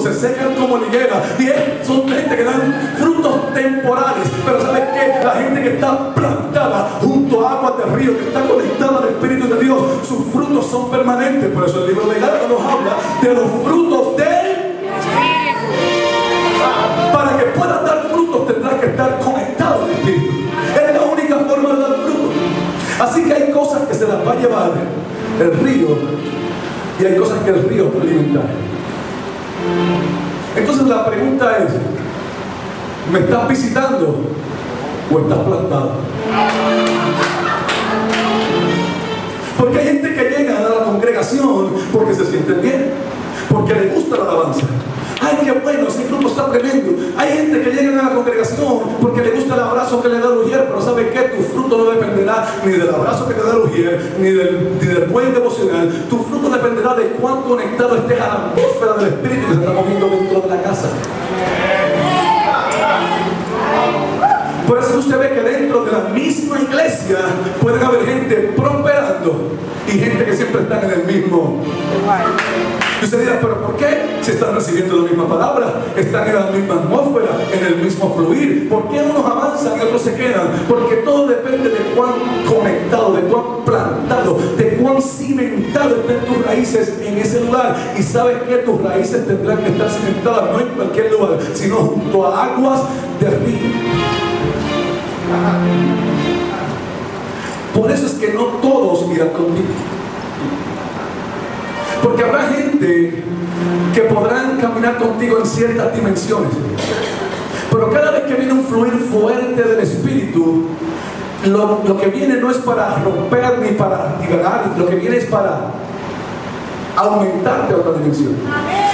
frutos se secan como la higuera. Y son gente que dan frutos temporales. Pero ¿sabes qué? La gente que está plantada junto a aguas de río, que está conectada al Espíritu de Dios, sus frutos son permanentes. Por eso el libro de Gálatas nos habla de los frutos del Espíritu. Para que puedas dar frutos tendrás que estar conectado al Espíritu. Es la única forma de dar frutos. Así que hay cosas que se las va a llevar el río y hay cosas que el río puede alimentar. Entonces la pregunta es: ¿me estás visitando o estás plantado? Porque hay gente que llega a la congregación porque se sienten bien, porque les gusta la alabanza. ¡Ay, qué bueno! Ese grupo está tremendo. Hay gente que llega a la congregación porque le gusta el abrazo que le da el ujier, pero ¿sabe qué? Tu fruto no dependerá ni del abrazo que te da el ujier, ni del buen devocional. Tu fruto dependerá de cuán conectado estés a la atmósfera del Espíritu que se está moviendo dentro de la casa. Por eso usted ve que dentro de la misma iglesia pueden haber gente prosperando y gente que siempre está en el mismo. Y usted dirá, ¿pero por qué? Si están recibiendo la misma palabra, están en la misma atmósfera, en el mismo fluir. ¿Por qué unos avanzan y otros se quedan? Porque todo depende de cuán conectado, de cuán plantado, de cuán cimentado estén tus raíces en ese lugar. Y sabes que tus raíces tendrán que estar cimentadas no en cualquier lugar, sino junto a aguas de río. Por eso es que no todos irán contigo. Porque habrá gente que podrán caminar contigo en ciertas dimensiones, pero cada vez que viene un fluir fuerte del Espíritu, lo que viene no es para romper ni para liberar, lo que viene es para aumentarte a otra dimensión.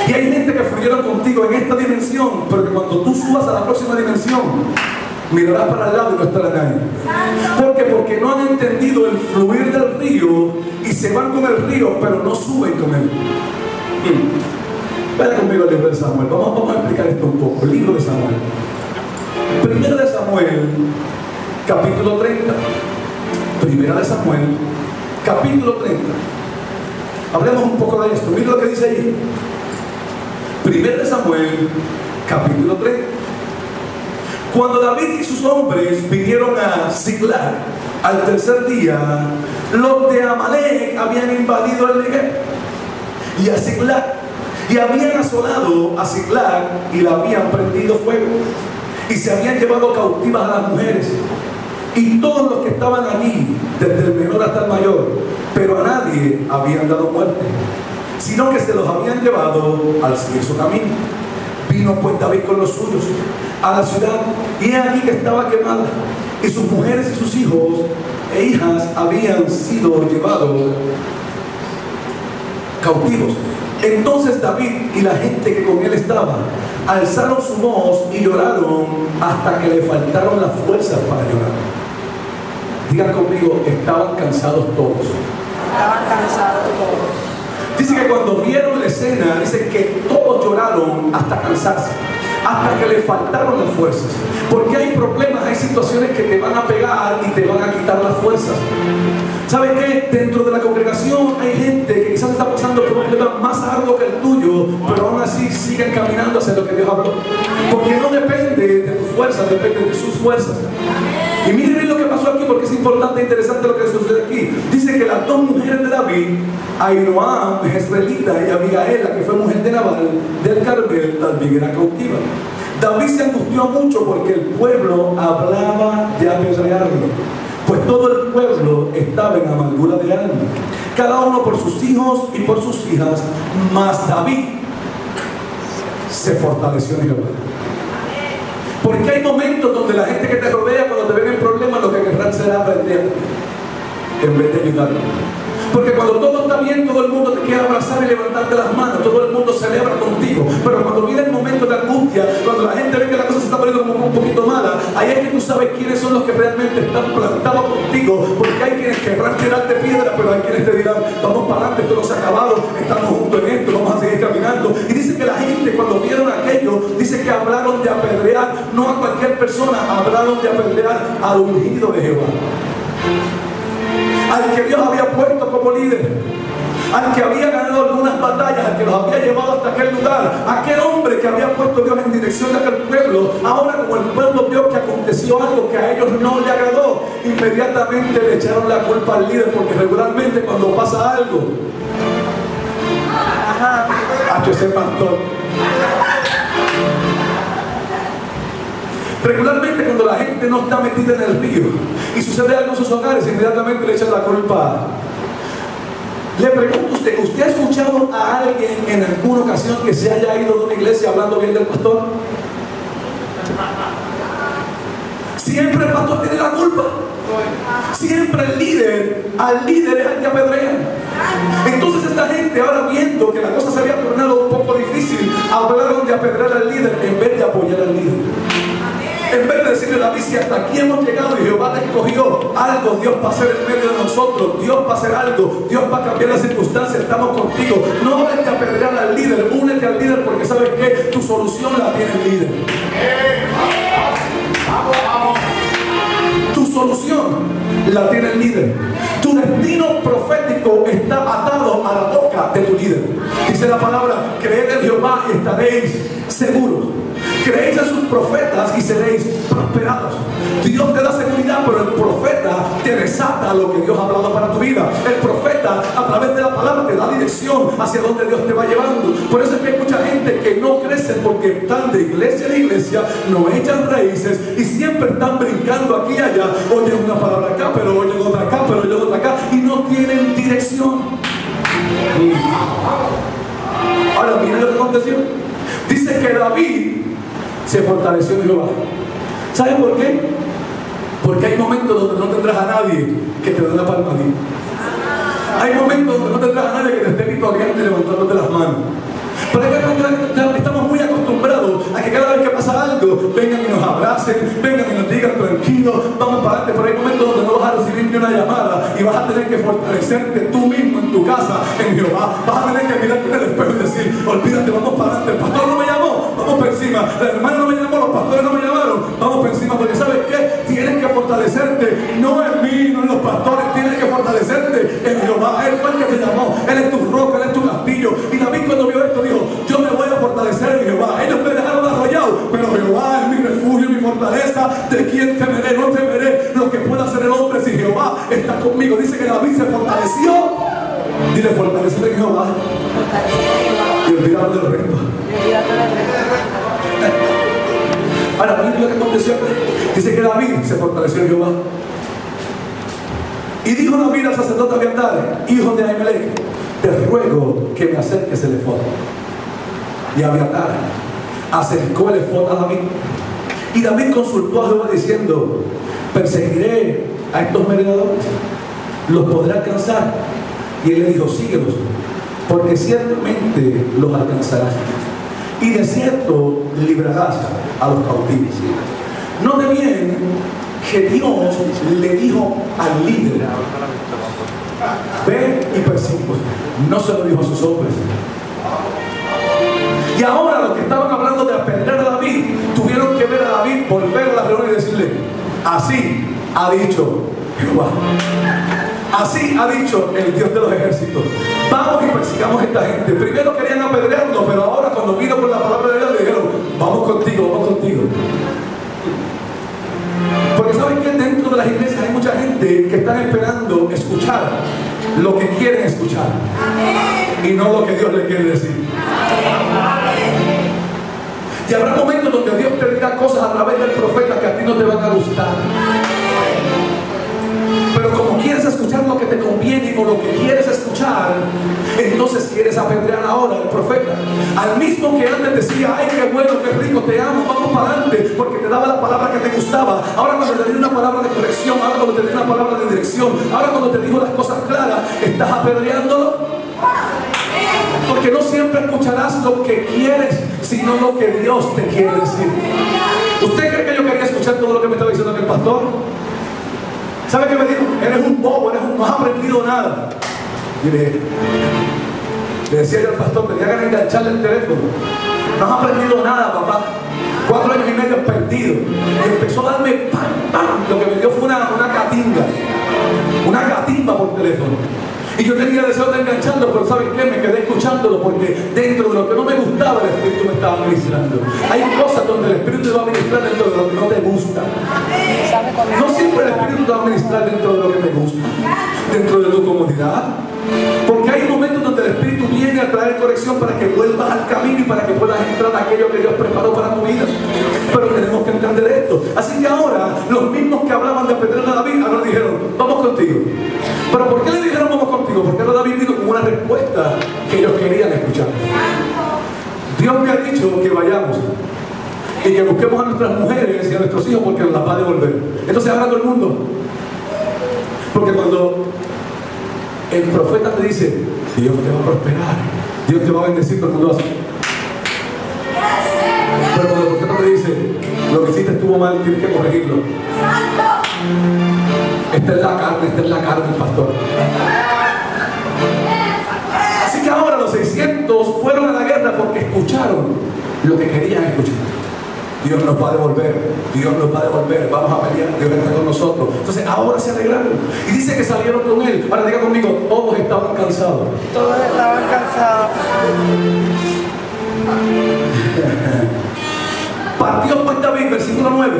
Y hay gente que fluyeron contigo en esta dimensión, pero que cuando tú subas a la próxima dimensión, mirarás para el lado y no estará nadie. ¿Por qué? Porque no han entendido el fluir del río y se van con el río, pero no suben con él. Vaya conmigo al libro de Samuel. Vamos a explicar esto un poco. El libro de Samuel. Primera de Samuel, capítulo 30. Primera de Samuel, capítulo 30. Hablemos un poco de esto. Mira lo que dice ahí. Primera de Samuel, capítulo 30. Cuando David y sus hombres vinieron a Ziklag al tercer día, los de Amalek habían invadido el Negev y a Ziklag, y habían asolado a Ziklag y la habían prendido fuego, y se habían llevado cautivas a las mujeres y todos los que estaban allí, desde el menor hasta el mayor, pero a nadie habían dado muerte, sino que se los habían llevado al seguir su camino. Vino pues David con los suyos a la ciudad, y aquí que estaba quemada, y sus mujeres y sus hijos e hijas habían sido llevados cautivos. Entonces David y la gente que con él estaba alzaron su voz y lloraron hasta que le faltaron las fuerzas para llorar. Digan conmigo, estaban cansados todos. Estaban cansados todos. Dice que cuando vieron la escena, dice que todos lloraron hasta cansarse, hasta que le faltaron las fuerzas. Porque hay problemas, hay situaciones que te van a pegar y te van a quitar las fuerzas. ¿Sabes qué? Dentro de la congregación hay gente que quizás está pasando por un problema más arduo que el tuyo, pero aún así siguen caminando hacia lo que Dios habló. Porque no depende de tus fuerzas, depende de sus fuerzas. Y miren lo que pasó aquí, porque es importante e interesante lo que sucede aquí. Dice que las dos mujeres de David, Ahinoam, jezreelita, y Abigail, la que fue mujer de Nabal del Carmel, también era cautiva. David se angustió mucho porque el pueblo hablaba de apedrearlo, pues todo el pueblo estaba en amargura de alma, cada uno por sus hijos y por sus hijas, mas David se fortaleció en Jehová. Porque hay momentos donde la gente que te rodea, cuando te ven en problemas, lo que querrán será apedrearte en vez de ayudarte. Porque cuando todo está bien, todo el mundo te quiere abrazar y levantarte las manos, todo el mundo celebra contigo. Pero cuando viene el momento de angustia, cuando la gente ve que la cosa se está poniendo como un poquito mala, ahí es que tú sabes quiénes son los que realmente están plantados contigo. Porque hay quienes querrán tirarte piedra, pero hay quienes te dirán, vamos para adelante, esto no se ha acabado, estamos juntos en esto, vamos a seguir caminando. Y dice que la gente, cuando vieron aquello, dice que hablaron de apedrear, no a cualquier persona, hablaron de apedrear al ungido de Jehová, al que Dios había puesto como líder, al que había ganado algunas batallas, al que los había llevado hasta aquel lugar, aquel hombre que había puesto Dios en dirección de aquel pueblo, ahora como el pueblo vio que aconteció algo que a ellos no le agradó, inmediatamente le echaron la culpa al líder, porque regularmente cuando pasa algo, ese pastor. Regularmente cuando la gente no está metida en el río y sucede algo en sus hogares, inmediatamente le echan la culpa. Le pregunto a usted, ¿usted ha escuchado a alguien en alguna ocasión que se haya ido de una iglesia hablando bien del pastor? Siempre el pastor tiene la culpa. Siempre el líder, al líder es el que apedrean. Entonces esta gente, ahora viendo que la cosa se había tornado un poco difícil, hablaron de apedrear al líder en vez de apoyar al líder. En vez de decirle a David, si hasta aquí hemos llegado y Jehová te escogió, algo Dios va a hacer en medio de nosotros, Dios va a hacer algo, Dios va a cambiar las circunstancias, estamos contigo. No hables de apedrear al líder, únete al líder, porque sabes que tu solución la tiene el líder. Tu solución la tiene el líder. Tu destino profético está atado a la boca de tu líder. Dice la palabra, creed en Jehová y estaréis seguros. Creéis en sus profetas y seréis prosperados. Dios te da seguridad, pero el profeta te desata lo que Dios ha hablado para tu vida. El profeta a través de la palabra te da dirección hacia donde Dios te va llevando. Por eso es que hay mucha gente que no crece, porque están de iglesia en iglesia, no echan raíces y siempre están brincando aquí y allá. Oyen una palabra acá, pero oyen otra acá, pero oyen otra acá, y no tienen dirección. Ahora miren lo que aconteció. Dice que David se fortaleció en Jehová. ¿Saben por qué? Porque hay momentos donde no tendrás a nadie que te dé la palmadita. Hay momentos donde no tendrás a nadie que te esté victoriando y levantándote las manos. Pero es que estamos muy acostumbrados a que cada vez que pasa algo, vengan y nos abracen, vengan y nos digan tranquilos, vamos para adelante. Pero hay momentos donde no vas a recibir ni una llamada y vas a tener que fortalecerte tú mismo en tu casa, en Jehová. Vas a tener que mirarte en el espejo y decir, olvídate, vamos para adelante. El pastor no me llamó, vamos para encima. La hermana no me llamó, los pastores no me llamaron, vamos para encima. Porque ¿sabes qué? Tienes que fortalecerte, no en mí, no en los pastores, tienes que fortalecerte en Jehová. Él fue el que te llamó, Él es tu roca, Él es tu castillo. Y David, cuando vio esto, dijo, yo me voy a fortalecer en Jehová. Ellos me dejaron arrollado, pero Jehová es mi refugio, mi fortaleza. ¿De quién temeré? No temeré lo que pueda hacer el hombre si Jehová está conmigo. Dice que David se fortaleció. Dile, fortalecer en Jehová y olvidar del resto. Ahora, miren lo que aconteció. Dice que David se fortaleció en Jehová. Y dijo David al sacerdote Abiatar, hijo de Ahimelech, te ruego que me acerques el efod. Y Abiatar acercó el efod a David. Y David consultó a Jehová diciendo, perseguiré a estos merodeadores, los podré alcanzar. Y él le dijo, síguelos, porque ciertamente los alcanzarás. Y de cierto librarás a los cautivos. Note bien que Dios le dijo al líder, ve y persíguelos. No se lo dijo a sus hombres. Y ahora los que estaban hablando de apedrear a David tuvieron que ver a David volver a la reunión y decirle, así ha dicho Jehová, así ha dicho el Dios de los ejércitos, vamos y persigamos a esta gente. Primero querían apedrearlo, pero ahora cuando vino por la palabra de Dios le dijeron, vamos contigo, vamos contigo. Porque saben que dentro de las iglesias hay mucha gente que están esperando escuchar lo que quieren escuchar y no lo que Dios le quiere decir. Y habrá momentos donde Dios te dirá cosas a través del profeta que a ti no te van a gustar. Pero como quieres escuchar lo que te conviene o lo que quieres escuchar, entonces quieres apedrear ahora al profeta. Al mismo que antes decía, ay, qué bueno, qué rico, te amo, vamos para adelante, porque te daba la palabra que te gustaba. Ahora cuando te dio una palabra de corrección, ahora cuando te dio una palabra de dirección, ahora cuando te dijo las cosas claras, estás apedreándolo. Porque no siempre escucharás lo que quieres, sino lo que Dios te quiere decir. ¿Usted cree que yo quería escuchar todo lo que me estaba diciendo aquel pastor? ¿Sabe qué me dijo? Eres un bobo, no has aprendido nada. Y le decía yo al pastor, tenía ganas de engancharle el teléfono. No has aprendido nada, papá. 4 años y medio perdido. Y empezó a darme pam, pam. Lo que me dio fue una catinga. Una catimba por teléfono. Y yo tenía deseo de engancharlo, pero ¿saben qué? Me quedé escuchándolo porque dentro de lo que no me gustaba el Espíritu me estaba ministrando. Hay cosas donde el Espíritu te va a ministrar dentro de lo que no te gusta. No siempre el Espíritu te va a ministrar dentro de lo que te gusta, dentro de tu comodidad. Porque hay momentos donde el Espíritu viene a traer corrección para que vuelvas al camino y para que puedas entrar a aquello que Dios preparó para tu vida. Pero tenemos que entender esto. Así que ahora, los mismos que hablaban de apedrear a David, ahora dijeron, vamos contigo. ¿Pero por qué le dijeron vamos contigo? Porque ahora David dijo como una respuesta que ellos querían escuchar. Dios me ha dicho que vayamos y que busquemos a nuestras mujeres y a nuestros hijos porque nos las va a devolver. Entonces ahora todo el mundo. Porque cuando el profeta te dice, Dios te va a prosperar, Dios te va a bendecir, todo el mundo hace. Pero cuando el profeta te dice, lo que hiciste estuvo mal, tienes que corregirlo. Esta es la carne, pastor. Así que ahora los 600 fueron a la guerra porque escucharon lo que querían escuchar. Dios nos va a devolver, Dios nos va a devolver, vamos a pelear, Dios está con nosotros. Entonces ahora se alegraron. Y dice que salieron con él. Ahora diga conmigo, todos estaban cansados. Todos estaban cansados. Partió pues David, versículo 9.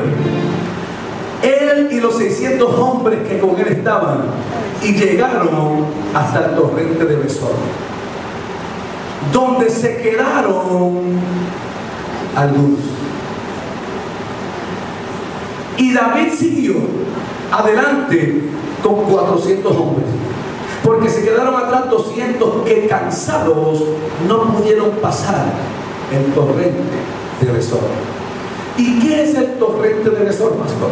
Él y los 600 hombres que con él estaban, y llegaron hasta el torrente de Besor, donde se quedaron algunos. Y David siguió adelante con 400 hombres, porque se quedaron atrás 200 que cansados no pudieron pasar el torrente de Besor. ¿Y qué es el torrente de Besor, pastor?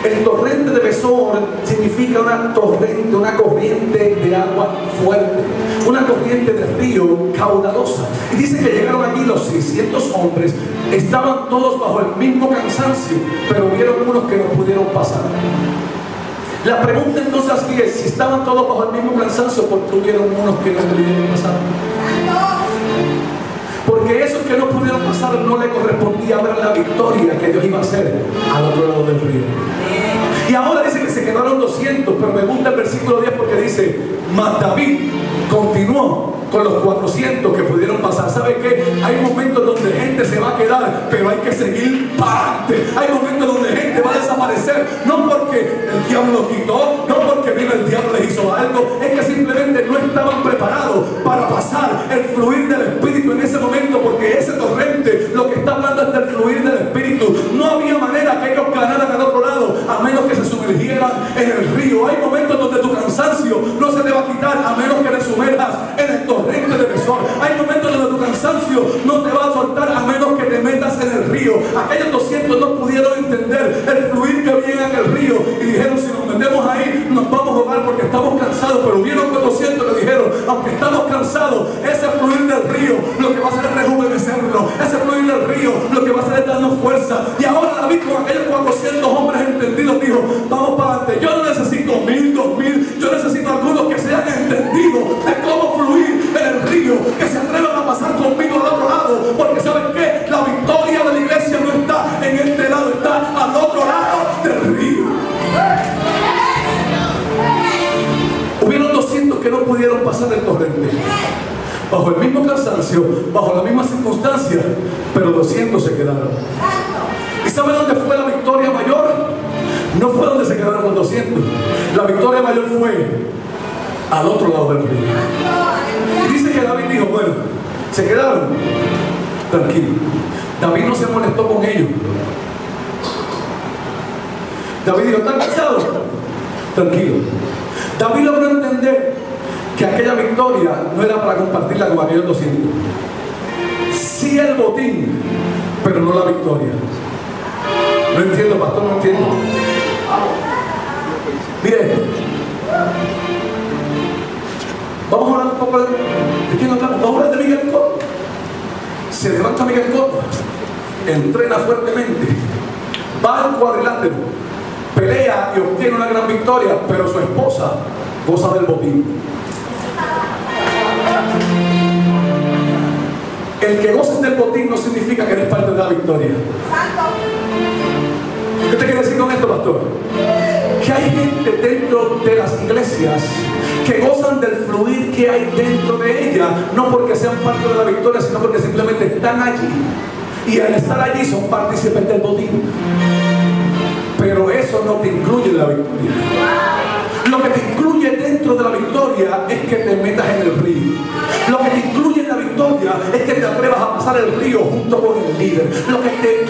El torrente de Besor significa una torrente, una corriente de agua fuerte, una corriente de río caudalosa. Y dice que llegaron allí los 600 hombres, estaban todos bajo el mismo cansancio, pero hubieron unos que no pudieron pasar. La pregunta entonces aquí es, si estaban todos bajo el mismo cansancio, ¿por qué hubieron unos que no pudieron pasar? Porque esos que no pudieron pasar no le correspondía ver la victoria que Dios iba a hacer al otro lado del río. Y ahora dice que se quedaron 200, pero me gusta el versículo 10 porque dice, mas David continuó con los 400 que pudieron pasar. ¿Sabe qué? Hay momentos donde gente se va a quedar, pero hay que seguir para adelante. Hay momentos donde gente va a desaparecer, no porque el diablo los quitó, no porque vino el diablo les hizo algo, es que simplemente no estaban preparados para pasar el fluir del Espíritu en ese momento, porque ese torrente lo que está hablando es del fluir del Espíritu. No había manera que ellos ganaran al otro lado a menos que se sumergieran en el río. Hay momentos donde tu cansancio no se te va a quitar a menos que te sumerjas en el torrente de Besor. Hay momentos donde tu cansancio no te va a soltar a menos que te metas en el río. Aquellos 200 no pudieron entender el fluir que había en el río y dijeron, si nos metemos ahí nos vamos a ahogar porque estamos cansados. Pero hubieron 400 que dijeron, aunque estamos cansados, ese fluir del río lo que va a hacer es rejuvenecernos, ese fluir del río lo que va a hacer es darnos fuerza. Y ahora David con aquellos 400 hombres entendidos dijo, vamos para adelante. Yo no necesito 1000, 2000, yo necesito algunos que sean entendidos de cómo fluir en el río, que se atrevan a pasar conmigo al otro lado, porque ¿saben qué? La victoria de la iglesia no está en este lado, está al otro lado del río. Hubieron 200 que no pudieron pasar el torrente, bajo el mismo cansancio, bajo la misma circunstancia, pero 200 se quedaron. ¿Y saben dónde fue la victoria mayor? No fue donde se quedaron los 200. La victoria mayor fue al otro lado del río. Y dice que David dijo, bueno, se quedaron, tranquilo. David no se molestó con ellos. David dijo, ¿están cansados? Tranquilo. David logró entender que aquella victoria no era para compartirla con aquellos 200. Sí el botín, pero no la victoria. No entiendo, pastor, no entiendo. Mire, vamos a hablar un poco de quién hablamos. Vamos a hablar de Miguel Cotto. Se levanta Miguel Cotto, entrena fuertemente, va al cuadrilátero, pelea y obtiene una gran victoria, pero su esposa goza del botín. El que goces del botín no significa que eres parte de la victoria. ¿Qué te quiere decir con esto, pastor? que hay gente dentro de las iglesias que gozan del fluir que hay dentro de ella, no porque sean parte de la victoria, sino porque simplemente están allí, y al estar allí son partícipes del botín. Pero eso no te incluye en la victoria. Lo que te incluye dentro de la victoria es que te metas en el río. Lo que te incluye en la victoria es que te atrevas a pasar el río junto con el líder. Lo que te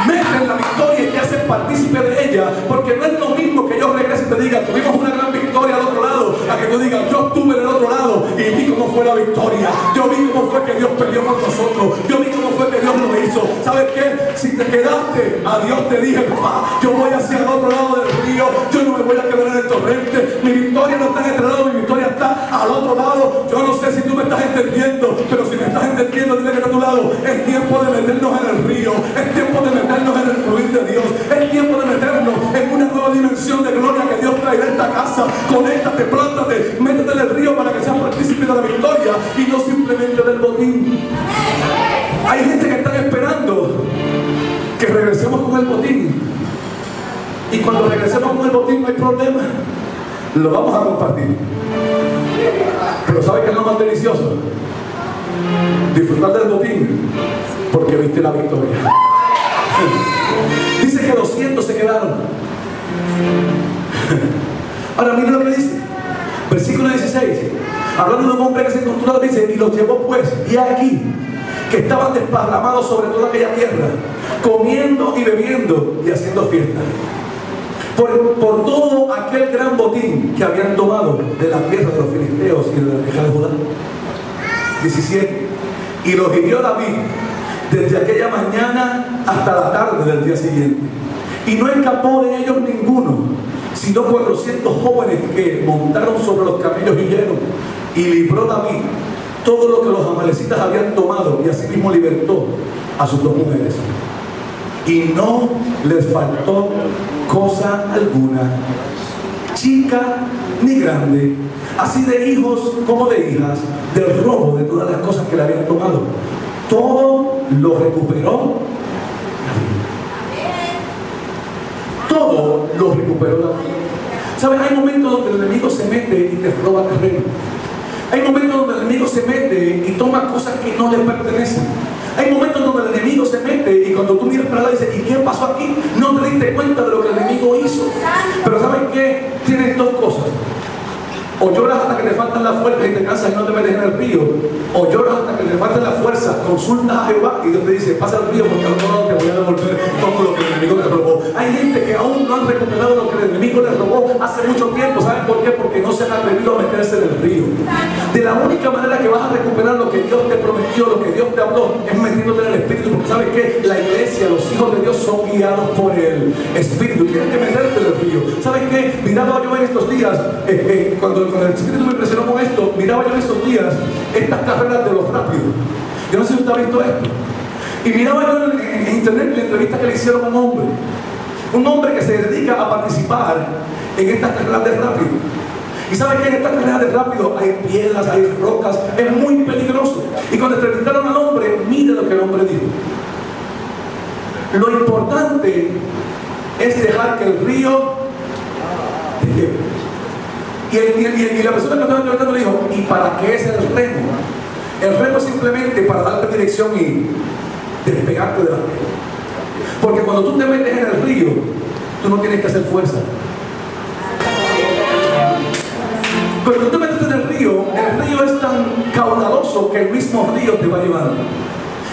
mete en la victoria y te hace partícipe de ella, porque no es lo mismo que yo regrese y te diga tuvimos una gran victoria al otro lado, a que tú digas yo estuve en el otro lado y vi cómo fue la victoria, yo vi cómo fue que Dios peleó con nosotros, yo vi cómo fue que Dios lo hizo. ¿Sabes qué? Si te quedaste, a Dios te dije, papá, yo voy hacia el otro lado del río, yo no me voy a quedar en el torrente, mi victoria no está en este lado, mi victoria está al otro lado. Yo no sé si tú me estás entendiendo, pero si me estás entendiendo, dile que está a tu lado. Es tiempo de meternos en el río, es tiempo de meternos en el fluir de Dios, es tiempo de meternos en una nueva dimensión de gloria que Dios traerá a esta casa. Conéctate, plántate, métete en el río para que seas partícipe de la victoria y no simplemente del botín. Hay gente que está esperando que regresemos con el botín, y cuando regresemos con el botín no hay problema, lo vamos a compartir. Pero ¿sabe qué es lo más delicioso? Disfrutar del botín porque viste la victoria. Dice que 200 se quedaron. Ahora mira lo que dice, versículo 16, hablando de un hombre que se encontró, dice, y los llevó pues, y aquí que estaban desparramados sobre toda aquella tierra, comiendo y bebiendo y haciendo fiesta por todo aquel gran botín que habían tomado de la tierra de los filisteos y de la tierra de Judá. 17, y los hirió David desde aquella mañana hasta la tarde del día siguiente, y no escapó de ellos ninguno, sino 400 jóvenes que montaron sobre los camellos y huyeron, y libró David todo lo que los amalecitas habían tomado, y asimismo libertó a sus dos mujeres, y no les faltó cosa alguna, chica ni grande, así de hijos como de hijas, del robo de todas las cosas que le habían tomado. Todo lo recuperó David. Todo lo recuperó David. ¿Sabes? Hay momentos donde el enemigo se mete y te roba terreno. Hay momentos donde el enemigo se mete y toma cosas que no le pertenecen. Hay momentos donde el enemigo se mete y cuando tú miras para allá dices, ¿y qué pasó aquí? No te diste cuenta de lo que el enemigo hizo. Pero ¿sabes qué? Tienes dos cosas. O lloras hasta que te faltan las fuerzas y te cansas y no te metes en el río, o lloras hasta que te faltan las fuerzas, consultas a Jehová y Dios te dice, pasa el río porque al otro lado te voy a devolver todo lo que el enemigo te robó. Hay gente que aún no han recuperado lo que el enemigo les robó hace mucho tiempo. ¿Saben por qué? Porque no se han atrevido a meterse en el río. De la única manera que vas a recuperar lo que Dios te prometió, lo que Dios te habló, es metiéndote en el Espíritu. Porque ¿sabes qué? La iglesia, los hijos de Dios son guiados por el Espíritu. Tienes que meterte en el río. ¿Sabes qué? Miraba yo en estos días, cuando el Espíritu me impresionó con esto, miraba yo en estos días estas carreras de los rápidos. Yo no sé si usted ha visto esto. Y miraba yo en internet la entrevista que le hicieron a un hombre que se dedica a participar en estas carreras de rápido. Y sabe que en estas carreras de rápido hay piedras, hay rocas, es muy peligroso. Y cuando entrevistaron al hombre, mire lo que el hombre dijo. Lo importante es dejar que el río te lleve. Y la persona que estaba entrevistando le dijo, ¿y para qué es el remo? El remo es simplemente para darte dirección y despegarte de la río. Porque cuando tú te metes en el río, tú no tienes que hacer fuerza. Pero cuando tú te metes en el río es tan caudaloso que el mismo río te va llevando.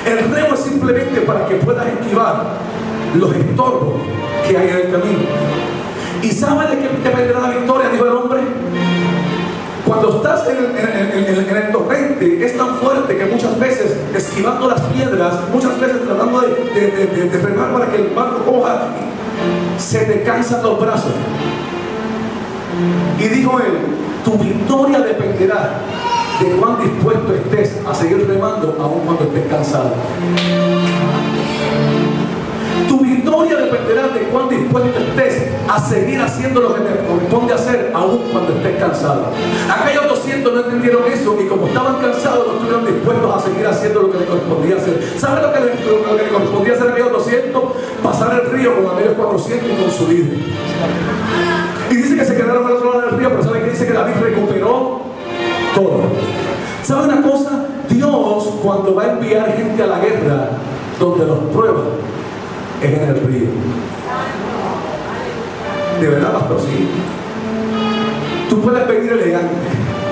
El remo es simplemente para que puedas esquivar los estorbos que hay en el camino. ¿Y sabes de qué te vendrá la victoria? Dijo el hombre. Cuando estás en el torrente, es tan fuerte que muchas veces, esquivando las piedras, muchas veces tratando de remar para que el barco coja, se te cansan los brazos. Y dijo él, tu victoria dependerá de cuán dispuesto estés a seguir remando aun cuando estés cansado. Tu victoria victoria dependerá de cuán dispuesto estés a seguir haciendo lo que te corresponde hacer, aún cuando estés cansado. Aquellos 200 no entendieron eso y como estaban cansados, no estuvieron dispuestos a seguir haciendo lo que les correspondía hacer. ¿Saben lo que le correspondía hacer a aquellos 200? Pasar el río con aquellos 400 y con su líder. Y dice que se quedaron al otro lado del río, pero ¿saben qué dice? Que David recuperó todo. ¿Sabe una cosa? Dios, cuando va a enviar gente a la guerra, donde los prueba es en el río. De verdad, pastor, sí. Tú puedes pedir elegante,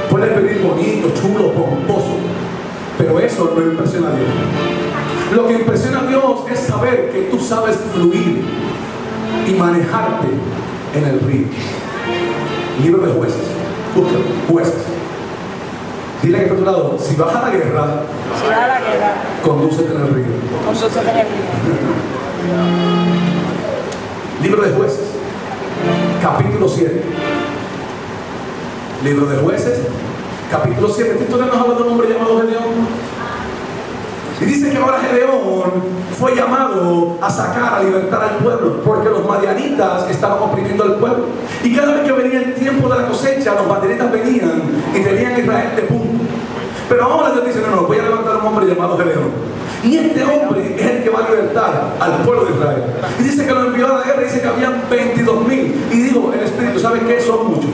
puedes pedir bonito, chulo, pomposo, pero eso no impresiona a Dios. Lo que impresiona a Dios es saber que tú sabes fluir y manejarte en el río. Libro de Jueces. Búscalo, Jueces. Dile que está a tu lado, si vas a la guerra, condúcete en el río. Libro de Jueces, capítulo 7. Libro de Jueces, capítulo 7. Esta historia nos habla de un hombre llamado Gedeón. Y dice que ahora Gedeón fue llamado a sacar, a libertar al pueblo, porque los madianitas estaban oprimiendo al pueblo. Y cada vez que venía el tiempo de la cosecha, los madianitas venían y tenían a Israel de punto. Pero ahora Dios dice, no, voy a levantar a un hombre llamado Gedeón. Y este hombre es el que va a libertar al pueblo de Israel. Y dice que lo envió a la guerra y dice que habían 22,000. Y dijo el Espíritu, ¿saben qué? Son muchos.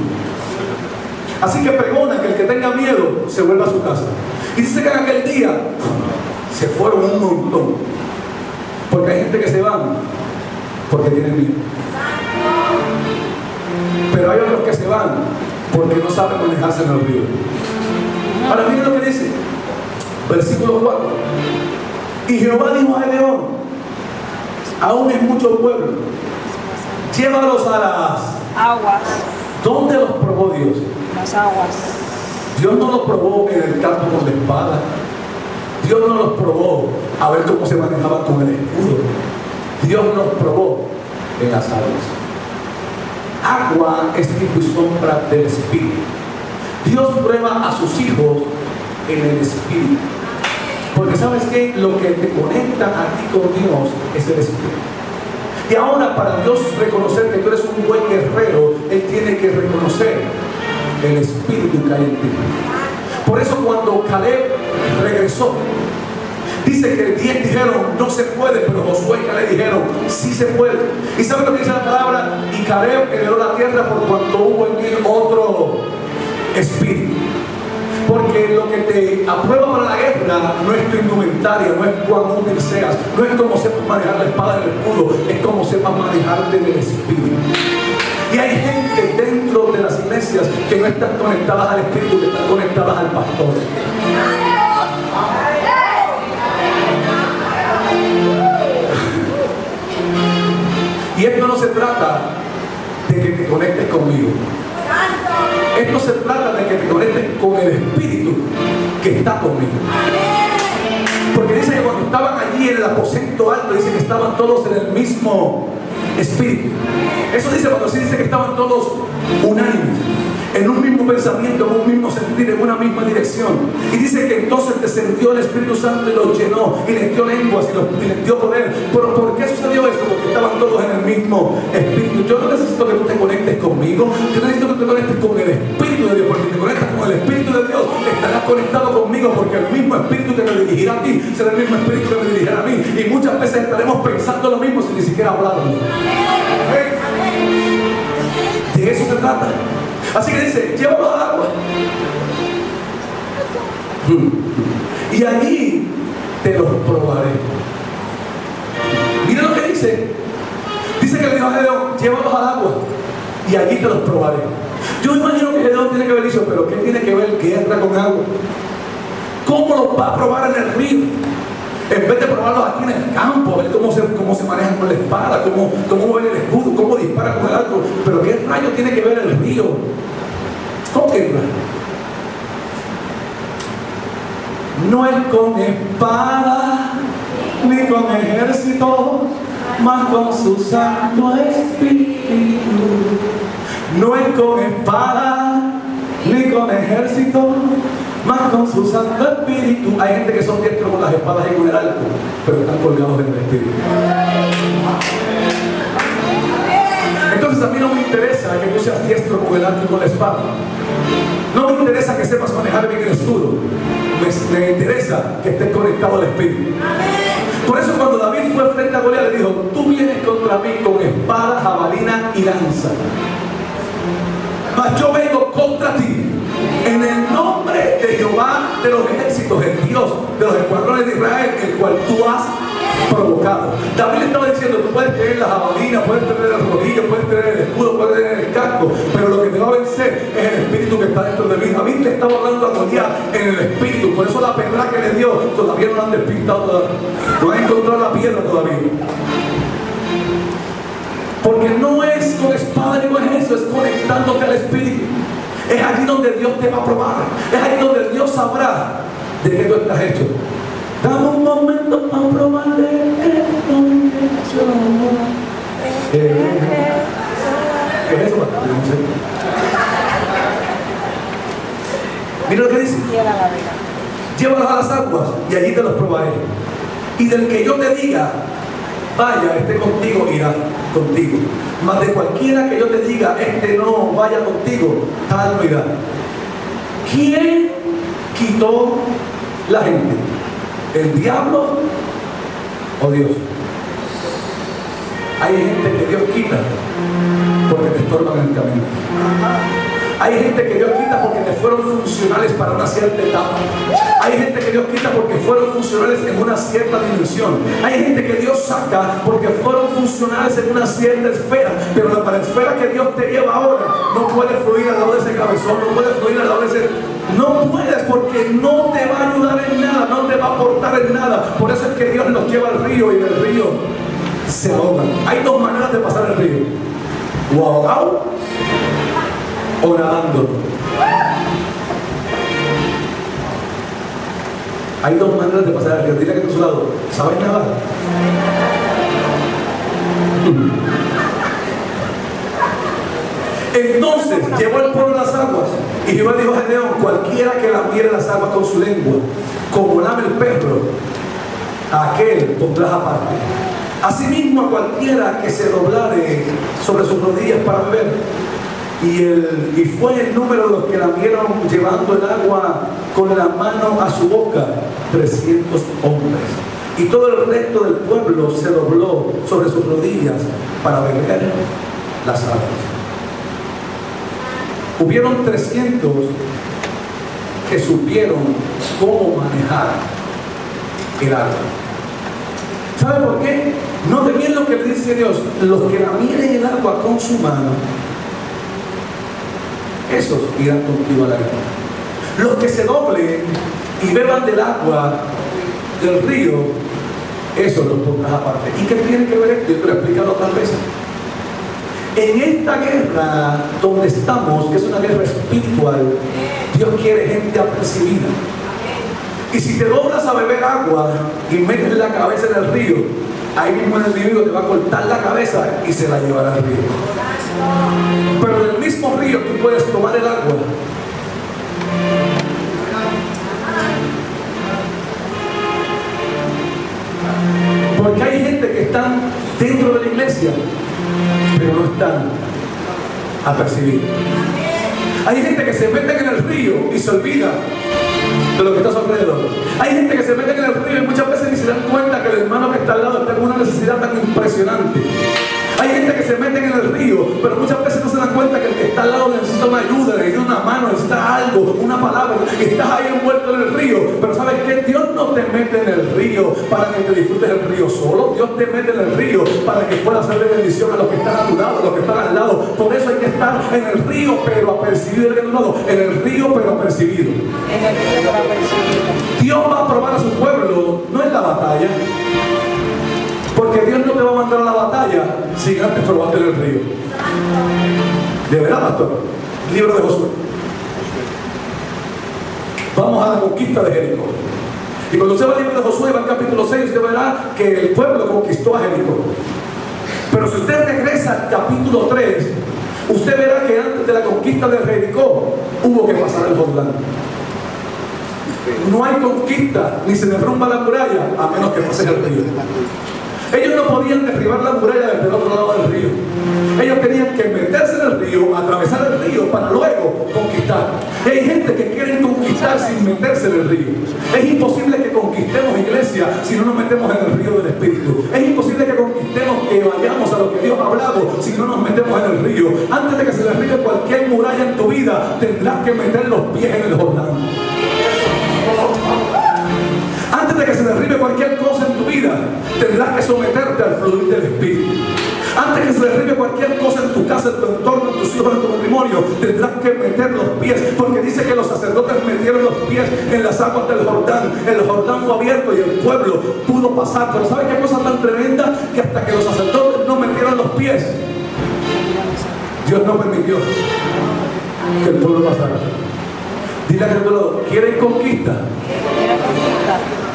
Así que pregona que el que tenga miedo se vuelva a su casa. Y dice que en aquel día se fueron un montón. Porque hay gente que se van porque tienen miedo. Pero hay otros que se van porque no saben manejarse en el río. Ahora miren lo que dice, versículo 4. Y Jehová dijo a Gedeón, aún es mucho pueblo, llévalos a las aguas. ¿Dónde los probó Dios? Las aguas. Dios no los probó en el campo con la espada. Dios no los probó a ver cómo se manejaban con el escudo. Dios los probó en las aguas. Agua es tipo y sombra del Espíritu. Dios prueba a sus hijos en el Espíritu. Porque ¿sabes qué? Lo que te conecta a ti con Dios es el Espíritu. Y ahora, para Dios reconocer que tú eres un buen guerrero, Él tiene que reconocer el Espíritu que hay en ti. Por eso cuando Caleb regresó, dice que 10 dijeron no se puede, pero Josué y Caleb dijeron sí se puede. ¿Y saben lo que dice la palabra? Y Caleb heredó la tierra por cuanto hubo en él otro espíritu. Porque lo que te aprueba para la guerra no es tu indumentaria, no es cuán útil seas, no es cómo sepas manejar la espada y el escudo, es cómo sepas manejarte en el Espíritu. Y hay gente dentro de las iglesias que no están conectadas al Espíritu, que están conectadas al pastor. Y esto no se trata de que te conectes conmigo. Esto se trata de que te conectes con el Espíritu que está conmigo. Porque dice que cuando estaban allí en el aposento alto, dice que estaban todos en el mismo Espíritu. Eso dice cuando se dice que estaban todos unánimes, en un mismo pensamiento, en un mismo sentir, en una misma dirección. Y dice que entonces descendió el Espíritu Santo y los llenó, y les dio lenguas y les dio poder. ¿Pero por qué sucedió esto? Porque estaban todos en el mismo Espíritu. Yo no necesito que tú te conectes conmigo, yo necesito que tú te conectes con el Espíritu de Dios, porque si te conectas con el Espíritu de Dios, estarás conectado conmigo, porque el mismo Espíritu que me dirigirá a ti será el mismo Espíritu que me dirigirá a mí. Y muchas veces estaremos pensando lo mismo sin ni siquiera hablarlo. De eso se trata. Así que dice, llévalos al agua. Y allí te los probaré. Mira lo que dice. Dice que le dijo a Gedeón, llévalos al agua. Y allí te los probaré. Yo imagino que Gedeón tiene que haber dicho, pero ¿qué tiene que ver guerra con agua? ¿Cómo los va a probar en el río? En vez de probarlos aquí en el campo, a ver cómo se manejan con la espada, cómo mueven el escudo, cómo disparan con el arco. Pero ¿qué rayo tiene que ver el río? ¿Cómo que rayo? No es con espada ni con ejército, mas con su Santo Espíritu. No es con espada ni con ejército, más con su Santo Espíritu. Hay gente que son diestros con las espadas y con el arco, pero están colgados en el Espíritu. no me interesa que tú seas diestro con el arco y con la espada. No me interesa que sepas manejar bien el escudo. Me interesa que estés conectado al Espíritu. Por eso cuando David fue frente a Goliat le dijo: tú vienes contra mí con espada, jabalina y lanza, mas yo vengo contra ti en el nombre de Jehová de los ejércitos, el Dios de los escuadrones de Israel, el cual tú has provocado. David le estaba diciendo: tú puedes tener la jabalina, puedes tener las rodillas, puedes tener el escudo, puedes tener el casco, pero lo que te va a vencer es el espíritu que está dentro de mí. David le estaba hablando a Goliat en el espíritu. Por eso la pedra que le dio todavía no la han despintado todavía. No han encontrado la piedra todavía. Porque no es con espada ni con eso, es conectándote al espíritu. Es allí donde Dios te va a probar. Es allí donde Dios sabrá de qué tú estás hecho. Dame un momento para probar de qué estoy hecho. ¿Qué es eso? No sé. Mira lo que dice: llévalos a las aguas y allí te los probaré. Y del que yo te diga, vaya, esté contigo, irá contigo. Mas de cualquiera que yo te diga, este no vaya contigo, tal no irá. ¿Quién quitó la gente? ¿El diablo o Dios? Hay gente que Dios quita porque te estorban en el camino. Hay gente que Dios quita porque te fueron funcionales para una cierta etapa. Hay gente que Dios quita porque fueron funcionales en una cierta dimensión. Hay gente que Dios saca porque fueron funcionales en una cierta esfera. Pero para la esfera que Dios te lleva ahora, no puedes fluir al lado de ese cabezón, no puedes fluir al lado de ese... No puedes, porque no te va a ayudar en nada, no te va a aportar en nada. Por eso es que Dios nos lleva al río y en el río se ahogan. Hay dos maneras de pasar el río: o ahogado o nadando. Hay dos maneras de pasar el río. Dile que a tu lado: ¿sabes nadar? Entonces llevó el pueblo a las aguas, y Jehová dijo a Gedeón: cualquiera que lamiere las aguas con su lengua, como lame el perro, a aquel pondrás aparte. Asimismo a cualquiera que se doblare sobre sus rodillas para beber. Y fue el número de los que lamieron llevando el agua con la mano a su boca, 300 hombres. Y todo el resto del pueblo se dobló sobre sus rodillas para beber las aguas. Hubieron 300 que supieron cómo manejar el agua. ¿Sabe por qué? Note bien lo que le dice Dios: los que lamieren el agua con su mano, esos irán contigo a la guerra. Los que se doblen y beban del agua del río, esos los pondrás aparte. ¿Y qué tiene que ver esto? Yo te lo he explicado otras veces. En esta guerra donde estamos, que es una guerra espiritual, Dios quiere gente apercibida. Y si te doblas a beber agua y metes la cabeza en el río, ahí mismo el enemigo te va a cortar la cabeza y se la llevará al río. Pero del mismo río tú puedes tomar el agua porque hay gente que están dentro de la iglesia pero no están apercibidos. Hay gente que se mete en el río y se olvida de lo que está a su alrededor. Hay gente que se mete en el río y muchas veces ni se dan cuenta que el hermano que está al lado está con una necesidad tan impresionante. Hay gente que se mete en el río, pero muchas veces no se dan cuenta que el que está al lado necesita una ayuda, necesita una mano, necesita algo, una palabra. Estás ahí envuelto en el río, pero ¿sabes qué? Dios no te mete en el río para que te disfrutes del río solo. Dios te mete en el río para que puedas hacer de bendición a los que están a tu lado, a los que están al lado. Por eso hay que estar en el río, pero apercibido. En el río, pero apercibido. En el río, pero apercibido. Dios va a probar a su pueblo, no en la batalla. Porque Dios no te va a mandar a la batalla sin antes probarte en el río. ¿De verdad, pastor? Libro de Josué. Vamos a la conquista de Jericó. Y cuando usted va al libro de Josué, va al capítulo 6, usted verá que el pueblo conquistó a Jericó. Pero si usted regresa al capítulo 3, usted verá que antes de la conquista de Jericó hubo que pasar el Jordán. No hay conquista ni se derrumba la muralla a menos que pases el río. Ellos no podían derribar la muralla desde el otro lado del río. Ellos tenían que meterse en el río, atravesar el río para luego conquistar. Y hay gente que quiere conquistar sin meterse en el río. Es imposible que conquistemos iglesia si no nos metemos en el río del Espíritu. Es imposible que conquistemos, que vayamos a lo que Dios ha hablado si no nos metemos en el río. Antes de que se derribe cualquier muralla en tu vida, tendrás que meter los pies en el Jordán. Antes de que se derribe cualquier cosa en tu vida, tendrás que someterte al fluir del Espíritu. Antes de que se derribe cualquier cosa en tu casa, en tu entorno, en tus hijos, en tu matrimonio, tendrás que meter los pies, porque dice que los sacerdotes metieron los pies en las aguas del Jordán. El Jordán fue abierto y el pueblo pudo pasar. Pero ¿sabe qué cosa tan tremenda? Que hasta que los sacerdotes no metieron los pies, Dios no permitió que el pueblo pasara. Dile a que ¿quieren conquista?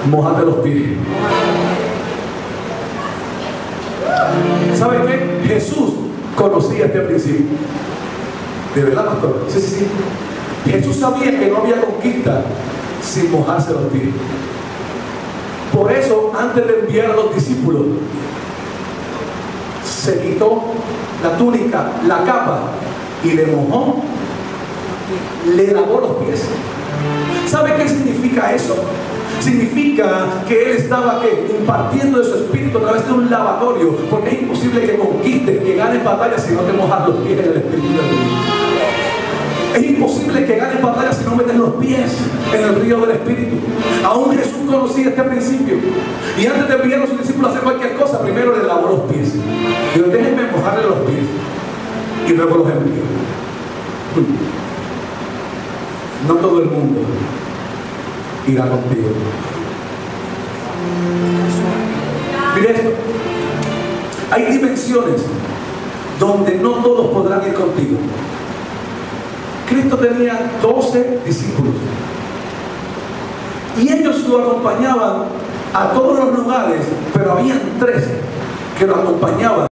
Mójate los pies. ¿Sabe qué? Jesús conocía este principio. ¿De verdad, pastor? Sí, sí, sí. Jesús sabía que no había conquista sin mojarse los pies. Por eso, antes de enviar a los discípulos, se quitó la túnica, la capa, y le mojó, le lavó los pies. ¿Sabe qué significa eso? Significa que Él estaba impartiendo de su espíritu a través de un lavatorio, porque es imposible que conquistes, que ganes batallas si no te mojas los pies en el espíritu de Dios. Es imposible que ganes batallas si no metes los pies en el río del Espíritu. Aún Jesús conocía este principio, y antes de enviar a sus discípulos a hacer cualquier cosa, primero le lavó los pies. Dios, déjenme mojarle los pies, y luego los envió. No todo el mundo irá contigo. Mire esto. Hay dimensiones donde no todos podrán ir contigo. Cristo tenía 12 discípulos, y ellos lo acompañaban a todos los lugares, pero habían 3 que lo acompañaban